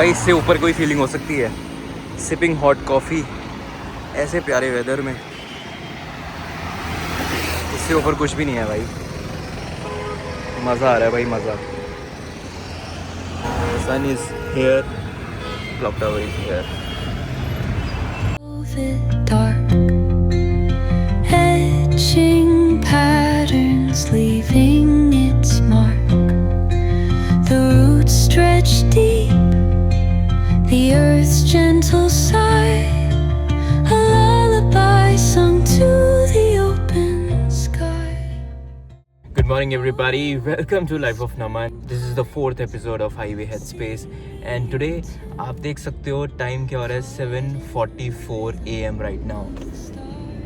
भाई इससे ऊपर कोई फीलिंग हो सकती है? सिपिंग हॉट कॉफ़ी ऐसे प्यारे वेदर में, इससे ऊपर कुछ भी नहीं है भाई। मज़ा आ रहा है भाई, मज़ा। Sun is here, clock tower is here. Dark, etching patterns, leaving its mark. The roots stretch deep, the earth's gentle sigh, a lullaby sung to the open sky. Good morning everybody, welcome to Life of Naman. This is the 4th episode of Highway Headspace and today आप देख सकते हो time क्या हो रहा है, 7:44 AM right now.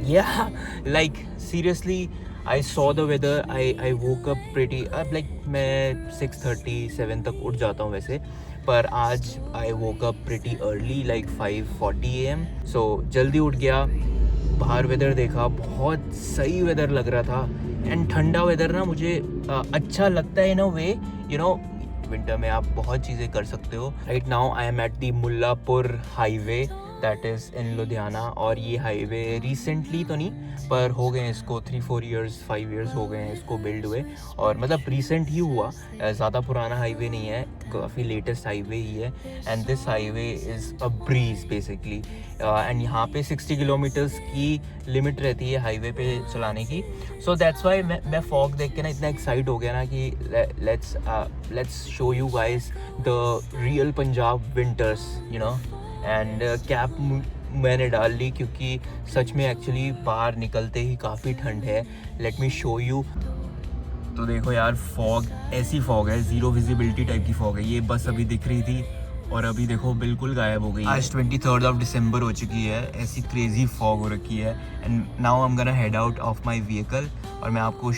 Yeah, like seriously, I saw the weather. I woke up pretty like मैं 6:30 7 तक उठ जाता हूँ वैसे, पर आज I woke up pretty early like 5:40 AM. So जल्दी उठ गया, बाहर वेदर देखा, बहुत सही वेदर लग रहा था एंड ठंडा वेदर ना मुझे अच्छा लगता है in a way, you know winter में आप बहुत चीज़ें कर सकते हो. Right now I am at the Mullapur highway that is in Ludhiana, और ये हाईवे रिसेंटली तो नहीं पर हो गए इसको 3-4 ईयर्स 5 ईयर्स हो गए हैं इसको बिल्ड हुए, और मतलब रिसेंट ही हुआ, ज़्यादा पुराना हाईवे नहीं है, काफ़ी लेटेस्ट हाईवे ही है. And this highway is a breeze basically, and यहाँ पे 60 किलोमीटर्स की लिमिट रहती है हाईवे पे चलाने की. सो दैट्स वाई मैं फॉग देख के ना इतना एक्साइट हो गया ना कि let's show you guys the real Punjab winters, you know. And cap मैंने डाल ली क्योंकि सच में एक्चुअली बाहर निकलते ही काफ़ी ठंड है. Let me show you. तो देखो यार, फॉग ऐसी फॉग है, ज़ीरो विजिबिलिटी टाइप की फॉग है. ये बस अभी दिख रही थी और अभी देखो बिल्कुल गायब हो गई. आज 23rd of December हो चुकी है, ऐसी क्रेजी फॉग हो रखी है. And now I am gonna head out of my vehicle, और मैं आपको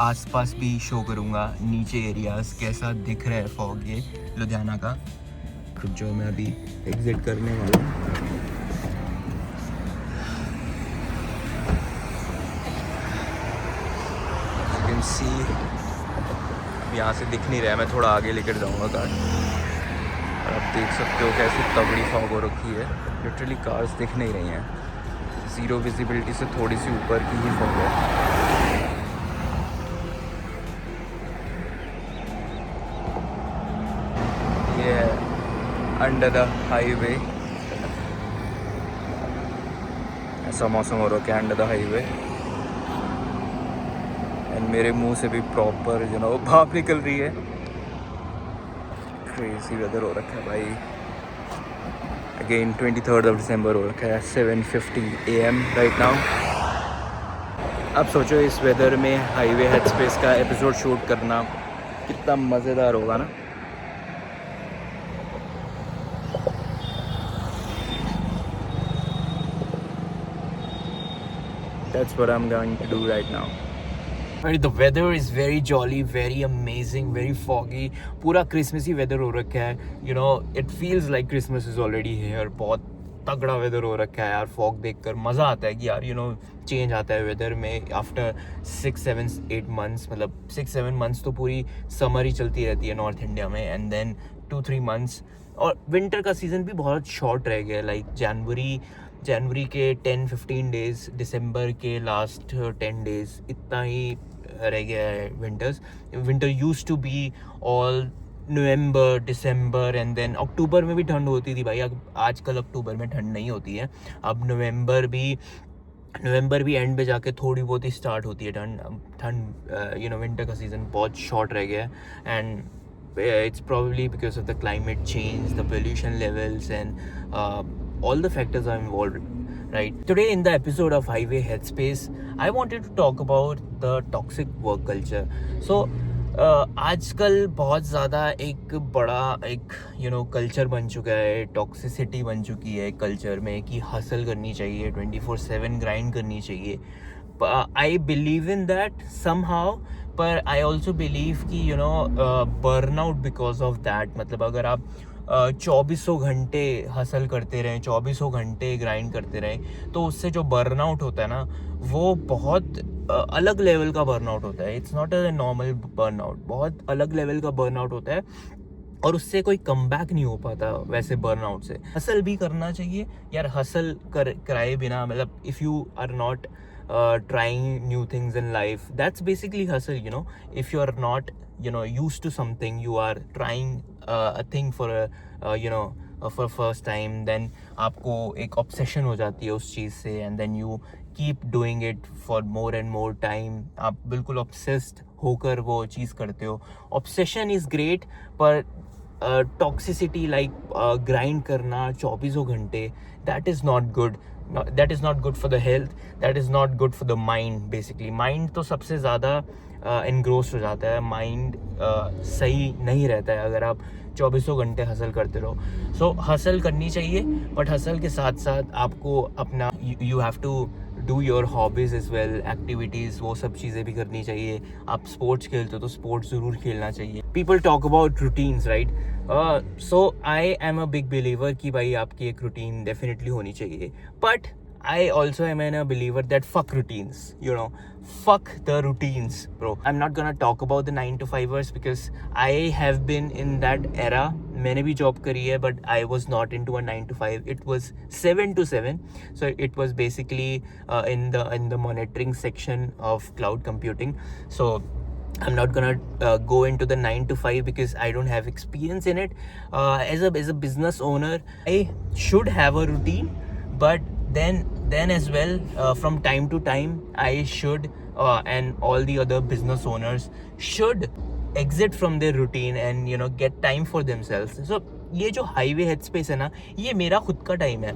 आसपास भी शो करूँगा नीचे एरियाज कैसा दिख रहा है फॉग ये लुधियाना का, जो मैं अभी एग्जिट करने वाला हूँ. यू कैन सी यहाँ से दिख नहीं रहा है, मैं थोड़ा आगे लेकर जाऊँगा कार, और आप देख सकते हो कैसी तगड़ी फॉग हो रखी है. लिटरली कार्स दिख नहीं रही हैं, ज़ीरो विजिबिलिटी से थोड़ी सी ऊपर की ही फॉग है. ये है अंडर द हाईवे, ऐसा मौसम हो रखा है अंडर द हाईवे, एंड मेरे मुंह से भी प्रॉपर यू नो भाप निकल रही है. क्रेजी वेदर हो रखा है भाई. अगेन 23rd of December हो रखा है, 7:50 AM राइट नाउ. अब सोचो इस वेदर में हाईवे हेडस्पेस का एपिसोड शूट करना कितना मज़ेदार होगा ना. That's what I'm going to do right now. The weather is very jolly, very amazing, very foggy. पूरा क्रिसमसी वेदर हो रखा है. You know, it feels like Christmas is already here. बहुत तगड़ा वेदर हो रखा है यार. फॉग देखकर मज़ा आता है कि यार यू नो चेंज आता है वेदर में आफ्टर 6-7-8 मंथ्स. मतलब 6-7 मंथ्स तो पूरी समर ही चलती रहती है नॉर्थ इंडिया में, एंड देन 2-3 मंथ्स, और विंटर का सीज़न भी बहुत शॉर्ट रह गया. लाइक जनवरी के 10-15 डेज़, दिसंबर के लास्ट 10 डेज़, इतना ही रह गया है winters. Winter use to be all November, December, and then October में भी ठंड होती थी भाई. अब आजकल अक्टूबर में ठंड नहीं होती है, अब नवंबर भी एंड पे जाके थोड़ी बहुत ही स्टार्ट होती है ठंड. यू नो विंटर का सीज़न बहुत शॉर्ट रह गया है, and it's probably because of the climate change, the pollution levels, and all the factors are involved. Right, today in the episode of Highway Headspace, I wanted to talk about the toxic work culture. So आजकल बहुत ज़्यादा एक बड़ा एक culture बन चुका है, toxicity बन चुकी है कल्चर में कि हसल करनी चाहिए, 24/7 ग्राइंड करनी चाहिए. I believe in that somehow, पर आई ऑल्सो बिलीव कि burn out because of that. मतलब अगर आप 2400 घंटे हसल करते रहें, 2400 घंटे ग्राइंड करते रहें, तो उससे जो बर्न आउट होता है ना, वो बहुत अलग लेवल का बर्न आउट होता है. It's not a normal burn out, बहुत अलग लेवल का बर्न आउट होता है. और उससे कोई कम बैक नहीं हो पाता वैसे बर्नआउट से। हसल भी करना चाहिए यार, हसल कराए बिना, मतलब if you are not trying new things in life, that's basically hustle, you know. If you are not, you know, used to something, you are trying a thing for for first time, then आपको एक obsession हो जाती है उस चीज़ से, and then you keep doing it for more and more time. आप बिल्कुल obsessed होकर वो चीज़ करते हो. Obsession is great, पर टॉक्सिसिटी लाइक ग्राइंड करना 24 घंटे, that is not good. That is not good for the health, that is not good for the mind. Basically mind तो सबसे ज़्यादा एनग्रोस्ड हो जाता है. माइंड सही नहीं रहता है अगर आप 24 घंटे हसल करते रहो. सो हसल करनी चाहिए, बट हसल के साथ साथ आपको अपना you have to do your hobbies as well, activities, वो सब चीज़ें भी करनी चाहिए. आप स्पोर्ट्स खेलते हो तो स्पोर्ट्स ज़रूर खेलना चाहिए. People talk about routines, right. So I am a big believer कि भाई आपकी एक रूटीन डेफिनेटली होनी चाहिए, but I also am a believer that fuck routines, you know, fuck the routines, bro. I'm not gonna talk about the 9 to 5ers because I have been in that era. मैंने भी job करी है, but I was not into a 9 to 5. It was 7 to 7. So it was basically in the monitoring section of cloud computing. So I'm not gonna go into the 9 to 5 because I don't have experience in it. As a business owner, I should have a routine, but then as well, from time to time I should and all the other business owners should exit from their routine and, you know, get time for themselves. So ये जो highway headspace है ना, ये मेरा खुद का time है.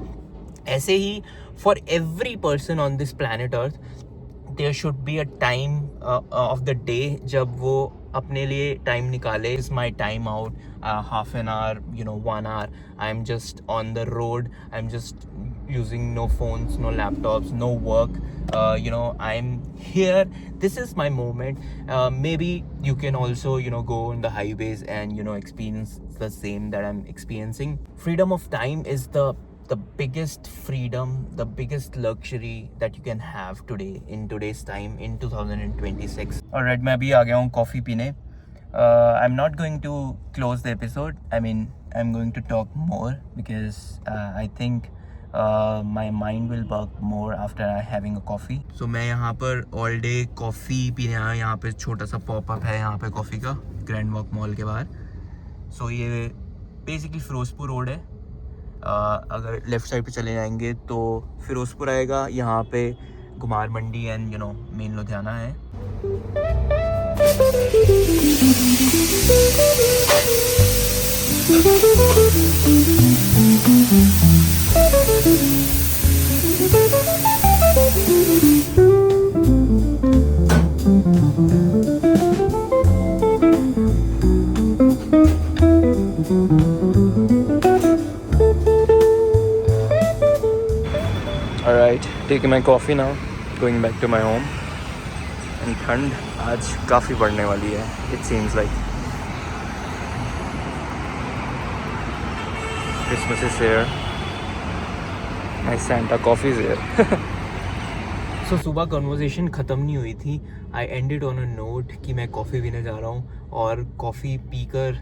ऐसे ही for every person on this planet earth there should be a time of the day जब वो अपने लिए टाइम निकाले. It's my time out, half an hour, you know, 1 hour. I'm just on the road. I'm just using no phones, no laptops, no work. You know, I'm here. This is my moment. Maybe you can also, you know, go on the highways and, you know, experience the same that I'm experiencing. Freedom of time is the biggest freedom, the biggest luxury that you can have today, in today's time, in 2026. Alright, मैं अभी आ गया हूँ coffee पीने. I'm not going to close the episode. I mean, I'm going to talk more because I think my mind will work more after having a coffee. So मैं यहाँ पर all day coffee पीने आया. यहाँ पे छोटा सा पॉपअप है यहाँ पे कॉफ़ी का, ग्रैंड वॉक मॉल के बाहर. So ये बेसिकली फिरोजपुर रोड है. अगर लेफ़्ट साइड पे चले जाएंगे तो फिरोजपुर आएगा. यहाँ पे Kumar Mandi and, you know, main Ludhiana है. Alright, taking my coffee now, going back to my home. And ठंड आज काफ़ी बढ़ने वाली है, it seems like. Christmas is here. My Santa coffee is here. So सुबह कन्वर्सेशन ख़त्म नहीं हुई थी. I ended on a note कि मैं कॉफ़ी पीने जा रहा हूँ, और कॉफ़ी पीकर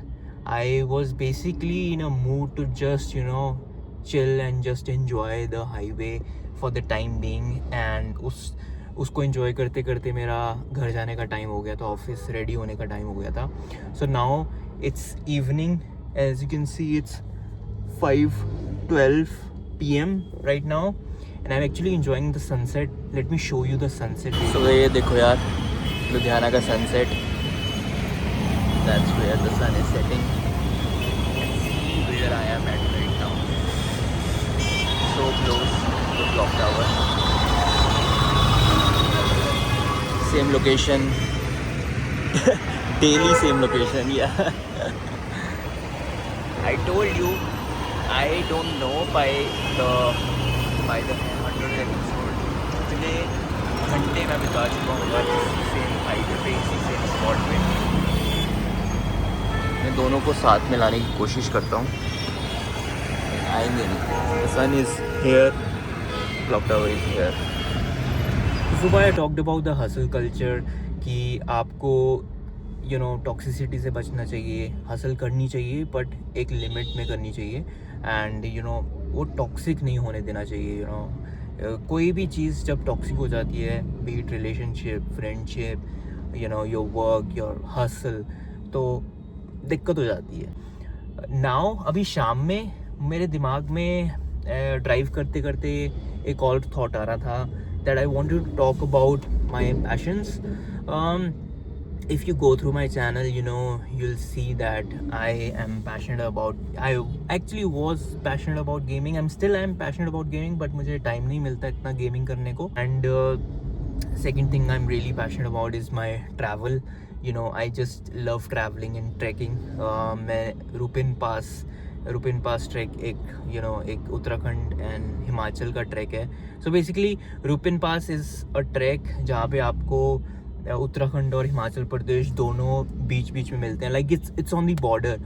I was basically in a mood to just, you know, chill and just enjoy the highway for the time being. And उसको enjoy करते करते मेरा घर जाने का टाइम हो गया था, ऑफिस रेडी होने का टाइम हो गया था. So now it's evening, as you can see it's 5:12 PM right now, and I'm actually enjoying the sunset. Let me show you the sunset. So ये देखो यार, लुधियाना का sunset. That's where the sun is setting. See where I am at right now. So close to the clock tower. Same location. Daily same location, yeah. I told you, I don't know by the 100th episode कितने घंटे मैं बिता चुका हूँ same highway पे, इसी same spot पे. मैं दोनों को साथ में लाने की कोशिश करता हूँ, आएंगे नहीं. The sun is here, clock tower is here. सुबह I talked about the hustle culture कि आपको, टॉक्सिसिटी से बचना चाहिए, हसल करनी चाहिए बट एक लिमिट में करनी चाहिए एंड वो टॉक्सिक नहीं होने देना चाहिए। कोई भी चीज़ जब टॉक्सिक हो जाती है, B it relationship, friendship, your work, your hustle, तो दिक्कत हो जाती है। नाउ अभी शाम में मेरे दिमाग में ड्राइव करते करते एक और थॉट आ रहा था that I wanted to talk about my passions. If you go through my channel, you'll see that I am passionate about, I actually was passionate about gaming, I am passionate about gaming, but मुझे time नहीं मिलता इतना gaming करने को। And second thing I'm really passionate about is my travel. I just love traveling and trekking. मैं रुपिन पास track एक Uttarakhand and Himachal का track है। So basically Rupin pass is a track जहाँ पे आपको उत्तराखंड और हिमाचल प्रदेश दोनों बीच में मिलते हैं। Like it's on the border.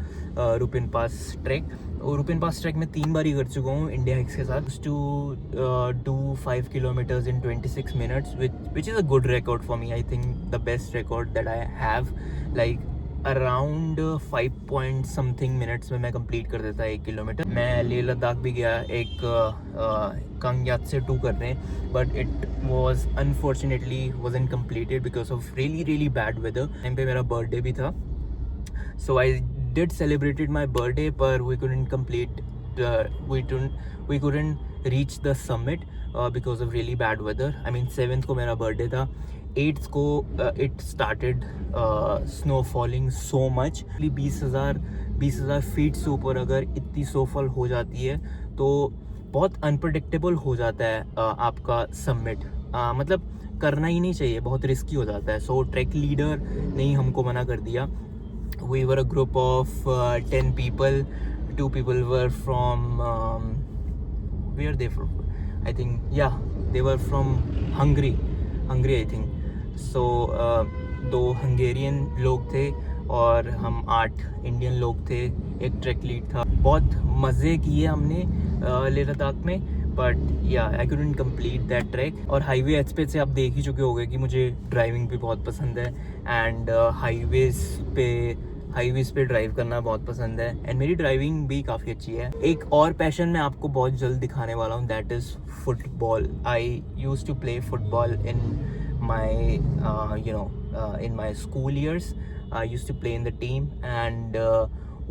Rupin pass track, और रुपिन पास ट्रैक में 3 बार ही कर चुका हूँ इंडिया हिक्स के साथ। To do 5 kilometers in 26 minutes, which is a good record for me. I think the best record that I have, like around 5 point something minutes में मैं complete कर देता 1 किलोमीटर। मैं लेह लद्दाख भी गया एक कांग यात्से 2 करने, but it was unfortunately wasn't completed because of really bad weather. Time पे मेरा बर्थडे भी था, so I did celebrated my birthday, पर we couldn't complete, we couldn't reach the summit because of really bad weather. I mean 7th को मेरा birthday था, 8th को it started snow falling so much. 20,000 feet से ऊपर अगर इतनी snowfall हो जाती है तो बहुत अनप्रडिक्टेबल हो जाता है आपका सबमिट। मतलब करना ही नहीं चाहिए, बहुत रिस्की हो जाता है। सो ट्रैक लीडर ने ही हमको मना कर दिया। We were a group of 10 people. 2 people were from where they from? I think they were from Hungary I think. So 2 Hungarian लोग थे और हम 8 इंडियन लोग थे। एक ट्रैक लीड था। बहुत मज़े किए हमने लेह लद्दाख में, but I couldn't complete that track. और हाईवे एक्सप्रेस से आप देख ही चुके होंगे कि मुझे ड्राइविंग भी बहुत पसंद है एंड हाईवेज़ पे ड्राइव करना बहुत पसंद है एंड मेरी ड्राइविंग भी काफ़ी अच्छी है। एक और पैशन मैं आपको बहुत जल्द दिखाने वाला हूँ, that is football. I used to play football in my school years. I used to play in the team and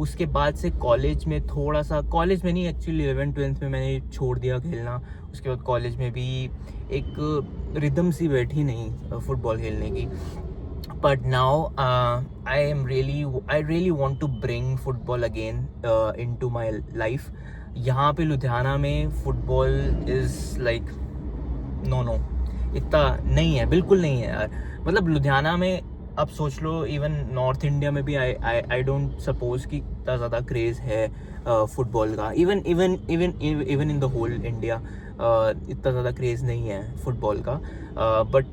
उसके बाद से कॉलेज में थोड़ा सा, कॉलेज में नहीं एक्चुअली 11th-12th में मैंने छोड़ दिया खेलना। उसके बाद कॉलेज में भी एक रिदम सी बैठी नहीं फुटबॉल खेलने की। But now I really want to bring football again into my life. यहाँ पे लुधियाना में फुटबॉल इज़ लाइक नो इतना नहीं है, बिल्कुल नहीं है यार। मतलब लुधियाना में अब सोच लो, इवन नॉर्थ इंडिया में भी आई डोंट सपोज कि इतना ज़्यादा क्रेज़ है फुटबॉल का। Even in the whole India इतना ज़्यादा क्रेज़ नहीं है फुटबॉल का। But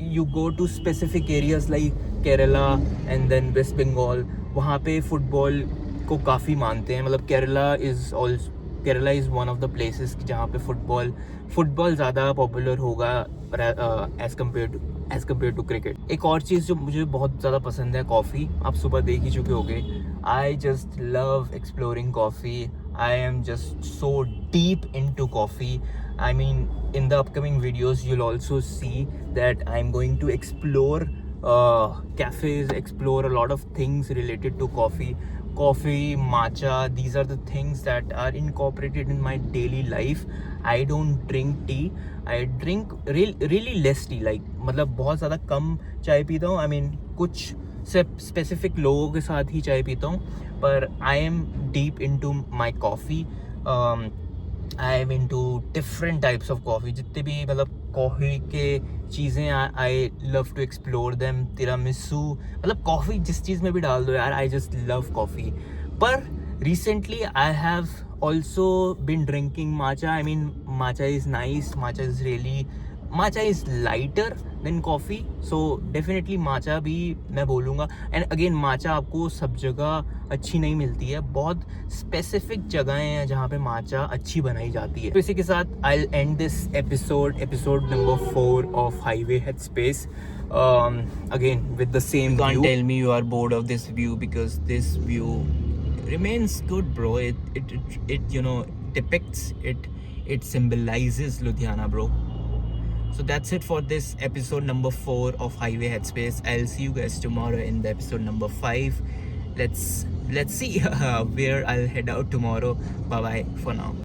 you go to specific areas like Kerala and then West Bengal, वहाँ पे फुटबॉल को काफ़ी मानते हैं। मतलब Kerala is one of the places जहाँ पे फुटबॉल ज़्यादा पॉपुलर होगा एज़ कम्पेयर टू क्रिकेट। एक और चीज़ जो मुझे बहुत ज़्यादा पसंद है, कॉफ़ी। आप सुबह देख ही चुके होंगे। I just love exploring coffee. I am just so deep into coffee. I mean, in the upcoming videos, you'll also see that I'm going to explore cafes, explore a lot of things related to coffee, matcha. These are the things that are incorporated in my daily life. I don't drink tea. I drink really less tea. Like, मतलब बहुत ज़्यादा कम चाय पीता हूँ। I mean, कुछ specific लोगों के साथ ही चाय पीता हूँ, पर I am deep into my coffee. I am into different types of coffee. जितने भी मतलब कॉफ़ी के चीज़ें I love to explore them. Tiramisu, मतलब कॉफ़ी जिस चीज़ में भी डाल दो यार, I just love coffee. पर recently I have also been drinking matcha. I mean, matcha is nice. Matcha is lighter than coffee. So definitely matcha भी मैं बोलूँगा. And again, matcha आपको सब जगह अच्छी नहीं मिलती है। बहुत स्पेसिफिक जगहें हैं जहाँ पे matcha अच्छी बनाई जाती है। तो इसी के साथ I'll end this episode number 4 of Highway Headspace. again with the same You can't view. tell me you are bored of this view, because this view remains good, bro. It you know, depicts it. It symbolizes Ludhiana, bro. So that's it for this episode number 4 of Highway Headspace. I'll see you guys tomorrow in the episode number 5. Let's see where I'll head out tomorrow. Bye bye for now.